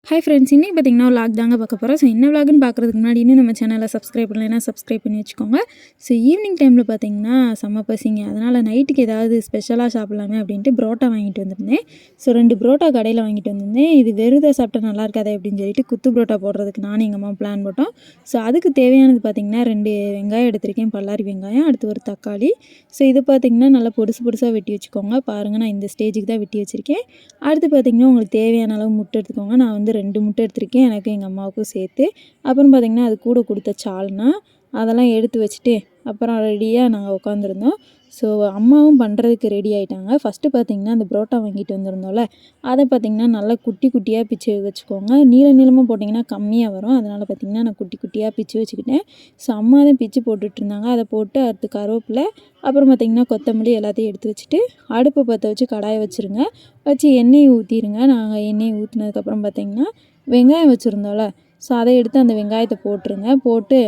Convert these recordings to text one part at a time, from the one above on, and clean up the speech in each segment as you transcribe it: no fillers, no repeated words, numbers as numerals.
Hi friends, இன்றைக்கி பார்த்தீங்கன்னா vlog தாங்க பார்க்க போகிறோம். ஸோ என்ன விலாக்னு பார்க்குறதுக்கு முன்னாடி இன்னும் நம்ம சேனலை சப்ஸ்கிரைப் பண்ணலைன்னா சப்ஸ்கிரைப் பண்ணி வச்சுக்கோங்க. ஸோ ஈவினிங் டைமில் பார்த்தீங்கன்னா செம்ம பசிங்க. அதனால் நைட்டுக்கு ஏதாவது ஸ்பெஷலாக சாப்பிட்லாமே அப்படின்ட்டு புரோட்டா வாங்கிட்டு வந்திருந்தேன். ஸோ 2 புரோட்டா கடையில் வாங்கிட்டு வந்திருந்தேன். இது வெறுதை சாப்பிட்டா நல்லா இருக்காதே அப்படின்னு சொல்லிட்டு குத்து புரோட்டா போடுறதுக்கு நானும் எங்கள் அம்மா பிளான் போட்டோம். ஸோ அதுக்கு தேவையானது பார்த்திங்கன்னா 2 வெங்காயம் எடுத்திருக்கேன், பல்லாரி வெங்காயம், அடுத்து ஒரு தக்காளி. ஸோ இது பார்த்திங்கன்னா நல்லா பொடுசாக வெட்டி வச்சுக்கோங்க. பாருங்கள், நான் இந்த ஸ்டேஜுக்கு தான் வெட்டி வச்சுருக்கேன். அடுத்து பார்த்திங்கன்னா உங்களுக்கு தேவையான அளவு முட்டை எடுத்துக்கோங்க. நான் வந்து 2 முட்டை எடுத்திருக்கேன், எனக்கு எங்கள் அம்மாவுக்கும் சேர்த்து. அப்புறம் பார்த்திங்கன்னா அது கூட கொடுத்த சால்னா அதெல்லாம் எடுத்து வச்சுட்டு அப்புறம் ரெடியாக நாங்கள் உட்காந்துருந்தோம். ஸோ அம்மாவும் பண்ணுறதுக்கு ரெடி ஆகிட்டாங்க. ஃபஸ்ட்டு பார்த்திங்கன்னா அந்த புரோட்டா வாங்கிட்டு வந்திருந்தோம்ல, அதை பார்த்திங்கன்னா நல்லா குட்டி குட்டியாக பிச்சு வச்சுக்கோங்க. நீளமாக போட்டிங்கன்னா கம்மியாக வரும். அதனால் பார்த்திங்கன்னா நான் குட்டி குட்டியாக பிச்சு வச்சுக்கிட்டேன். ஸோ அம்மா தான் பிச்சு போட்டுட்ருந்தாங்க. அதை போட்டு அடுத்து கருவேப்பிலை, அப்புறம் பார்த்திங்கன்னா கொத்தமல்லி எல்லாத்தையும் எடுத்து வச்சுட்டு அடுப்பை பற்ற வச்சு கடாயை வச்சுருங்க. வச்சு எண்ணெயை ஊற்றிடுங்க. நாங்கள் எண்ணெயை ஊற்றினதுக்கப்புறம் பார்த்திங்கன்னா வெங்காயம் வச்சுருந்தோம்ல, ஸோ அதை எடுத்து அந்த வெங்காயத்தை போட்டுருங்க. போட்டு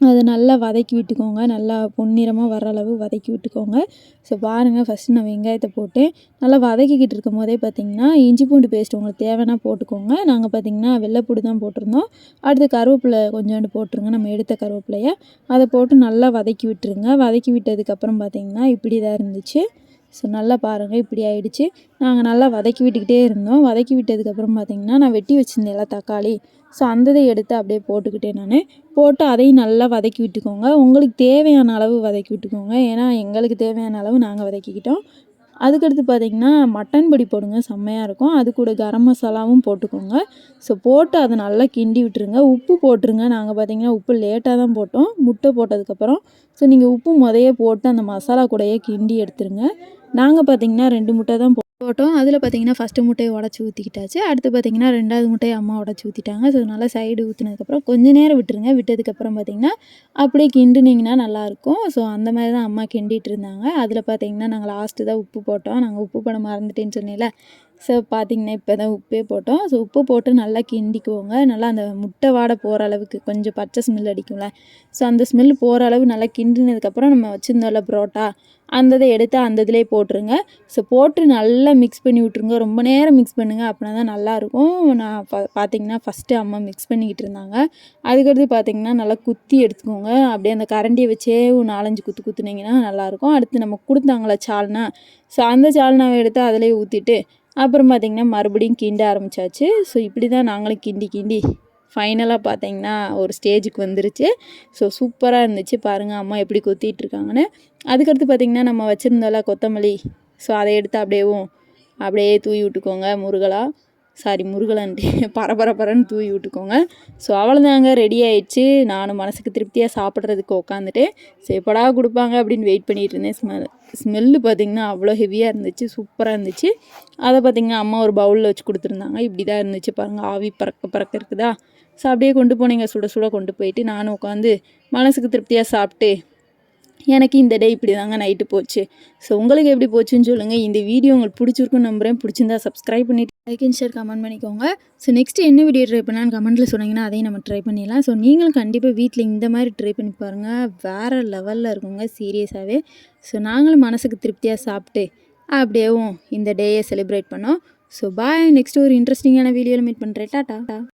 அதை நல்லா வதக்கி விட்டுக்கோங்க. நல்லா பொன்னிறமாக வர அளவு வதக்கி விட்டுக்கோங்க. ஸோ பாருங்கள், ஃபஸ்ட்டு நான் வெங்காயத்தை போட்டு நல்லா வதக்கிக்கிட்டு இருக்கும் போதே பார்த்திங்கன்னா இஞ்சி பூண்டு பேஸ்ட் உங்களுக்கு தேவைன்னா போட்டுக்கோங்க. நாங்கள் பார்த்திங்கன்னா வெள்ளைப்பூடு தான் போட்டிருந்தோம். அடுத்து கருவேப்பிலை கொஞ்சோண்டு போட்டுருங்க, நம்ம எடுத்த கருவேப்பிலையை அதை போட்டு நல்லா வதக்கி விட்டுருங்க. வதக்கி விட்டதுக்கப்புறம் பார்த்திங்கன்னா இப்படி தான் இருந்துச்சு. ஸோ நல்லா பாருங்கள், இப்படி ஆகிடுச்சு. நாங்கள் நல்லா வதக்கி விட்டுக்கிட்டே இருந்தோம். வதக்கி விட்டதுக்கப்புறம் பார்த்திங்கன்னா நான் வெட்டி வச்சுருந்தேன்ல தக்காளி, ஸோ அந்த இதை எடுத்து அப்படியே போட்டுக்கிட்டேன். நான் போட்டு அதையும் நல்லா வதக்கி விட்டுக்கோங்க. உங்களுக்கு தேவையான அளவு வதக்கி விட்டுக்கோங்க. ஏன்னா எங்களுக்கு தேவையான அளவு நாங்கள் வதக்கிக்கிட்டோம். அதுக்கடுத்து பார்த்திங்கன்னா மட்டன் பொடி போடுங்க, செம்மையாக இருக்கும். அது கூட கரம் மசாலாவும் போட்டுக்கோங்க. ஸோ போட்டு அதை நல்லா கிண்டி விட்டுருங்க. உப்பு போட்டுருங்க. நாங்கள் பார்த்திங்கன்னா உப்பு லேட்டாக தான் போட்டோம், முட்டை போட்டதுக்கப்புறம். ஸோ நீங்கள் உப்பு முதையே போட்டு அந்த மசாலா கூடயே கிண்டி எடுத்துருங்க. நாங்கள் பார்த்திங்கன்னா 2 முட்டை தான் போட்டோம். அதில் பார்த்திங்கன்னா ஃபஸ்ட்டு முட்டையை உடச்சி ஊற்றிக்கிட்டாச்சு. அடுத்து பார்த்திங்கன்னா 2வது முட்டையை அம்மா உடச்சி ஊற்றிட்டாங்க. ஸோ நல்லா சைடு ஊற்றினதுக்கப்புறம் கொஞ்சம் நேரம் விட்டுருங்க. விட்டதுக்கப்புறம் பார்த்திங்கன்னா அப்படியே கிண்டுனிங்கன்னா நல்லாயிருக்கும். ஸோ அந்த மாதிரி தான் அம்மா கிண்டிகிட்டு இருந்தாங்க. அதில் பார்த்திங்கன்னா நாங்கள் லாஸ்ட்டு தான் உப்பு போட்டோம். நாங்கள் உப்பு போட மறந்துட்டேன்னு சொன்னேன்ல, ஸோ பார்த்திங்கன்னா இப்போ தான் உப்பே போட்டோம். ஸோ உப்பு போட்டு நல்லா கிண்டிக்குவோங்க. நல்லா அந்த முட்டை வாடை போகிற அளவுக்கு, கொஞ்சம் பச்சை ஸ்மெல் அடிக்கும்ல, ஸோ அந்த ஸ்மெல் போகிற அளவு நல்லா கிண்டினதுக்கப்புறம் நம்ம வச்சுருந்தோம்ல புரோட்டா, அந்த இதை எடுத்து அந்த இதிலே போட்டுருங்க. ஸோ போட்டு நல்லா மிக்ஸ் பண்ணி விட்ருங்க. ரொம்ப நேரம் மிக்ஸ் பண்ணுங்கள், அப்படின்னா தான் நல்லாயிருக்கும். நான் பார்த்திங்கன்னா ஃபஸ்ட்டு அம்மா மிக்ஸ் பண்ணிக்கிட்டு இருந்தாங்க. அதுக்கடுத்து பார்த்திங்கன்னா நல்லா குத்தி எடுத்துக்கோங்க. அப்படியே அந்த கரண்டியை வச்சே ஒரு 4-5 குத்து குத்துனீங்கன்னா நல்லாயிருக்கும். அடுத்து நம்ம கொடுத்தாங்களே சால்னா, ஸோ அந்த சால்னாவை எடுத்து அதிலே ஊற்றிட்டு அப்புறம் பார்த்திங்கன்னா மறுபடியும் கிண்ட ஆரம்பித்தாச்சு. ஸோ இப்படி தான் நாங்களும் கிண்டி கிண்டி ஃபைனலாக பார்த்திங்கன்னா ஒரு ஸ்டேஜுக்கு வந்துருச்சு. ஸோ சூப்பராக இருந்துச்சு. பாருங்கள் அம்மா எப்படி கொத்திகிட்ருக்காங்கன்னு. அதுக்கடுத்து பார்த்திங்கன்னா நம்ம வச்சுருந்தோம்ல கொத்தமல்லி, ஸோ அதை எடுத்து அப்படியே தூவி விட்டுக்கோங்க. முருகலான்ட்டு பரபரன்னு தூவி விட்டுக்கோங்க. ஸோ அவ்வளோதாங்க, ரெடி ஆயிடுச்சு. நானும் மனசுக்கு திருப்தியாக சாப்பிட்றதுக்கு உட்காந்துட்டு ஸோ எப்படா கொடுப்பாங்க அப்படின்னு வெயிட் பண்ணிகிட்டு இருந்தேன். ஸ்மெல்லு பார்த்திங்கன்னா அவ்வளோ ஹெவியாக இருந்துச்சு, சூப்பராக இருந்துச்சு. அதை பார்த்திங்கன்னா அம்மா ஒரு பவுலில் வச்சு கொடுத்துருந்தாங்க. இப்படி தான் இருந்துச்சு பாருங்கள், ஆவி பறக்க இருக்குதா. ஸோ அப்படியே கொண்டு போனீங்க, சுட கொண்டு போயிட்டு நானும் உட்காந்து மனசுக்கு திருப்தியாக சாப்பிட்டு எனக்கு இந்த டே இப்படி தாங்க நைட்டு போச்சு. ஸோ உங்களுக்கு எப்படி போச்சுன்னு சொல்லுங்கள். இந்த வீடியோ உங்களுக்கு பிடிச்சிருக்குன்னு நம்புகிறேன். பிடிச்சிருந்தா சப்ஸ்கிரைப் பண்ணிவிட்டு லைக் அண்ட் ஷேர் கமெண்ட் பண்ணிக்கோங்க. ஸோ நெக்ஸ்ட்டு என்ன வீடியோ ட்ரை பண்ணலான்னு கமெண்ட்டில் சொன்னீங்கன்னா அதையும் நம்ம ட்ரை பண்ணிடலாம். ஸோ நீங்களும் கண்டிப்பாக வீட்டில் இந்த மாதிரி ட்ரை பண்ணி பாருங்கள், வேறு லெவலில் இருக்குங்க சீரியஸாகவே. ஸோ நாங்களும் மனசுக்கு திருப்தியாக சாப்பிட்டு அப்படியேவும் இந்த டேயை செலிப்ரேட் பண்ணோம். ஸோ பாய், நெக்ஸ்ட்டு ஒரு இன்ட்ரெஸ்டிங்கான வீடியோவில் மீட் பண்ணுறேன். டாட்டா.